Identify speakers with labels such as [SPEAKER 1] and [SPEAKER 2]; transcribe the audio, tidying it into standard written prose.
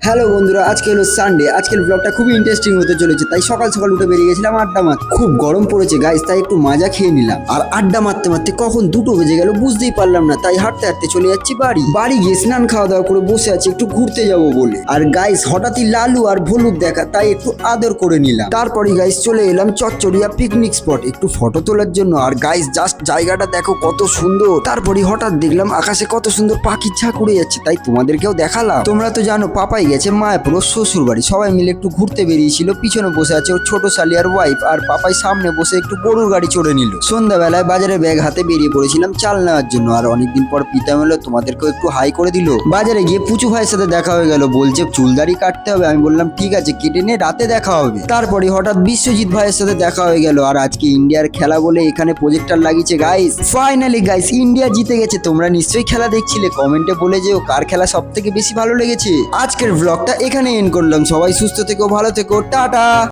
[SPEAKER 1] Hello বন্ধুরা, আজকে হলো সানডে। আজকের ব্লগটা খুবই ইন্টারেস্টিং হতে চলেছে, তাই সকাল সকাল উঠে বেরিয়ে গেছিলাম আড্ডা মারতে। খুব গরম পড়েছে গাইস, তাই একটু মাজা খেয়ে নিলাম। আর আড্ডা মারতে মারতে কখন 2টো বেজে গেল বুঝতেই পারলাম না, তাই হাঁটতে হাঁটতে চলে যাচ্ছি বাড়ি গিয়ে স্নান খাওয়া দাওয়া করে বসে আছি একটু ঘুরতে যাব বলে। আর গাইস হঠাৎই লালু আর ভলুক দেখা, তাই একটু আদর করে নিলাম। তারপরে গাইস চলে এলাম চচ্চড়িয়া পিকনিক স্পট একটু ফটো তোলার জন্য। আর গাইস জাস্ট জায়গাটা দেখো কত সুন্দর। তারপরে হঠাৎ দেখলাম আকাশে কত সুন্দর পাখির ঝাঁক উড়ে যাচ্ছে, তাই তোমাদেরকেও দেখালাম। তোমরা তো জানো পাপাই গেছে মায়াপুর শ্বশুর বাড়ি, সবাই মিলে একটু ঘুরতে বেরিয়েছিল। পিছনে বসে আছে ওর ছোট শালি আর ওয়াইফ, আর পাপাই সামনে বসে একটু গরুর গাড়ি চড়ে নিল। সন্ধ্যাবেলায় বাজারে ব্যাগ হাতে বেরিয়ে পড়েছিলাম চাল নেওয়ার জন্য। আর অনেকদিন পর পিতাম এলো, তোমাদেরকেও একটু হাই করে দিল। বাজারে গিয়ে পুচু ভাইয়ের সাথে দেখা হয়ে গেল, বলছে চুলদাড়ি কাটতে হবে। আমি বললাম ঠিক আছে কেটে নে, রাতে দেখা হবে। তারপরে হঠাৎ বিশ্বজিৎ ভাইয়ের সাথে দেখা হয়ে গেল। আর আজকে ইন্ডিয়ার খেলা বলে এখানে প্রজেক্টর লাগিয়েছে গাইস। ফাইনালি গাইস ইন্ডিয়া জিতে গেছে। তোমরা নিশ্চয়ই খেলা দেখছিলে, কমেন্টে বলে যেও কার খেলা সব থেকে বেশি ভালো লেগেছে। আজকের ব্লগটা এখানে এন্ড করলাম। সবাই সুস্থ থেকো, ভালো থেকো, টাটা।